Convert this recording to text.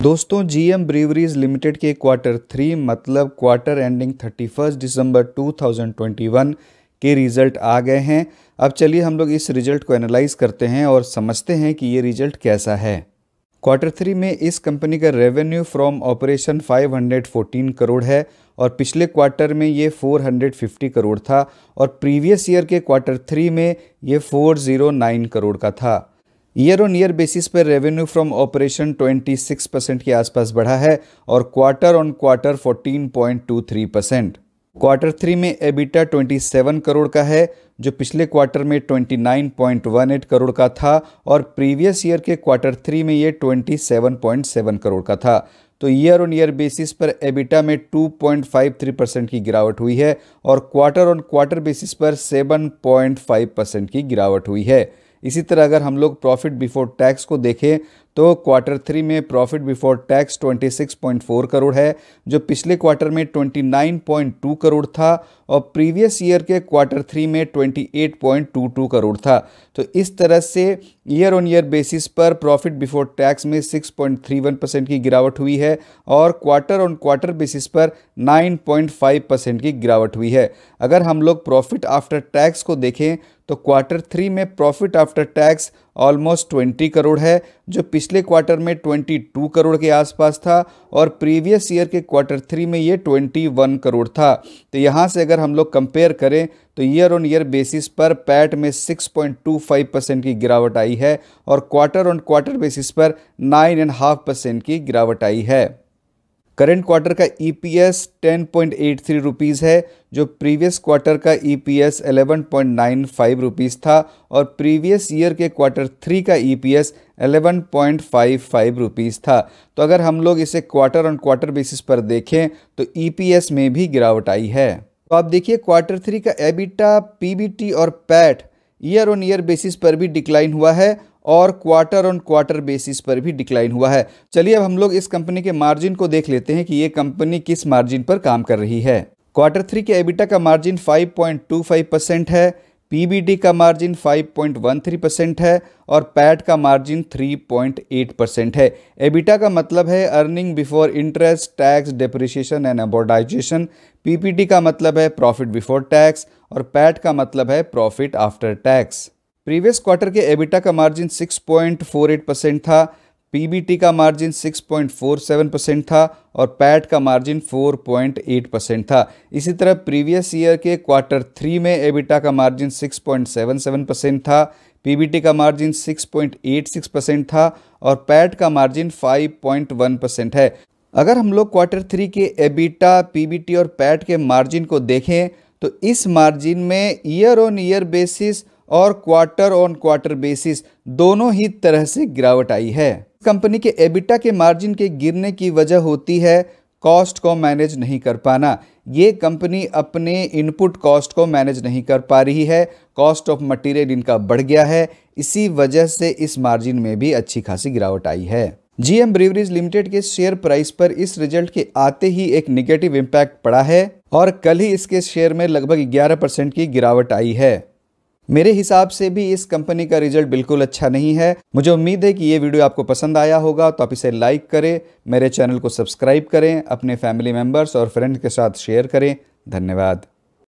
दोस्तों GM ब्रीवरीज limited के Q3 मतलब क्वार्टर एंडिंग 31 दिसंबर 2021 के रिज़ल्ट आ गए हैं। अब चलिए हम लोग इस रिज़ल्ट को एनालाइज करते हैं और समझते हैं कि ये रिज़ल्ट कैसा है। Q3 में इस कंपनी का रेवेन्यू फ्रॉम ऑपरेशन 514 करोड़ है और पिछले क्वार्टर में ये 450 करोड़ था और प्रीवियस ईयर के Q3 में ये 409 करोड़ का था। ईयर ऑन ईयर बेसिस पर रेवेन्यू फ्रॉम ऑपरेशन 26% के आसपास बढ़ा है और क्वार्टर ऑन क्वार्टर 14.23%। Q3 में एबिटा 27 करोड़ का है जो पिछले क्वार्टर में 29.18 करोड़ का था और प्रीवियस ईयर के Q3 में ये 27.7 करोड़ का था। तो ईयर ऑन ईयर बेसिस पर एबिटा में 2.53% की गिरावट हुई है और क्वार्टर ऑन क्वार्टर बेसिस पर 7.5% की गिरावट हुई है। इसी तरह अगर हम लोग प्रॉफिट बिफोर टैक्स को देखें तो Q3 में प्रॉफिट बिफोर टैक्स 26.4 करोड़ है जो पिछले क्वार्टर में 29.2 करोड़ था और प्रीवियस ईयर के Q3 में 28.22 करोड़ था। तो इस तरह से ईयर ऑन ईयर बेसिस पर प्रॉफिट बिफोर टैक्स में 6.31% की गिरावट हुई है और क्वार्टर ऑन क्वार्टर बेसिस पर 9.5% की गिरावट हुई है। अगर हम लोग प्रॉफिट आफ्टर टैक्स को देखें तो Q3 में profit after tax almost 20 crore है जो पिछले क्वार्टर में 22 करोड़ के आसपास था और प्रीवियस ईयर के Q3 में ये 21 करोड़ था। तो यहाँ से अगर हम लोग कंपेयर करें तो ईयर ऑन ईयर बेसिस पर पैट में 6.25% की गिरावट आई है और क्वार्टर ऑन क्वार्टर बेसिस पर 9.5% की गिरावट आई है। करंट क्वार्टर का EPS 10.83 रुपीज़ है जो प्रीवियस क्वार्टर का EPS 11.95 रुपीज़ था और प्रीवियस ईयर के Q3 का EPS 11.55 रुपीज़ था। तो अगर हम लोग इसे क्वार्टर ऑन क्वार्टर बेसिस पर देखें तो EPS में भी गिरावट आई है। तो आप देखिए Q3 का एबिटा, PBT और PAT year on year basis पर भी डिक्लाइन हुआ है और क्वार्टर ऑन क्वार्टर बेसिस पर भी डिक्लाइन हुआ है। चलिए अब हम लोग इस कंपनी के मार्जिन को देख लेते हैं कि ये कंपनी किस मार्जिन पर काम कर रही है। Q3 के एबिटा का मार्जिन 5.25% है, PBT का मार्जिन 5.13% है और पैट का मार्जिन 3.8% है। एबिटा का मतलब है earning before interest, tax, depreciation and amortisation. PBT का मतलब है प्रॉफिट बिफोर टैक्स और पैट का मतलब है profit after tax. Previous quarter के एबिटा का मार्जिन 6.48% था, PBT का मार्जिन 6.47% था और पैट का मार्जिन 4.8% था। इसी तरह प्रीवियस ईयर के Q3 में एबिटा का मार्जिन 6.77% था, PBT का मार्जिन 6.86% था और पैट का मार्जिन 5.1% है। अगर हम लोग Q3 के एबिटा, PBT और पैट के मार्जिन को देखें तो इस मार्जिन में ईयर ऑन ईयर बेसिस और क्वार्टर ऑन क्वार्टर बेसिस दोनों ही तरह से गिरावट आई है। कंपनी के एबिटा के मार्जिन के गिरने की वजह होती है कॉस्ट को मैनेज नहीं कर पाना। ये कंपनी अपने इनपुट कॉस्ट को मैनेज नहीं कर पा रही है, कॉस्ट ऑफ मटेरियल इनका बढ़ गया है, इसी वजह से इस मार्जिन में भी अच्छी खासी गिरावट आई है। जीएम ब्रीवरीज लिमिटेड के शेयर प्राइस पर इस रिजल्ट के आते ही एक नेगेटिव इम्पैक्ट पड़ा है और कल ही इसके शेयर में लगभग 11% की गिरावट आई है। मेरे हिसाब से भी इस कंपनी का रिजल्ट बिल्कुल अच्छा नहीं है। मुझे उम्मीद है कि ये वीडियो आपको पसंद आया होगा, तो आप इसे लाइक करें, मेरे चैनल को सब्सक्राइब करें, अपने फैमिली मेम्बर्स और फ्रेंड्स के साथ शेयर करें। धन्यवाद।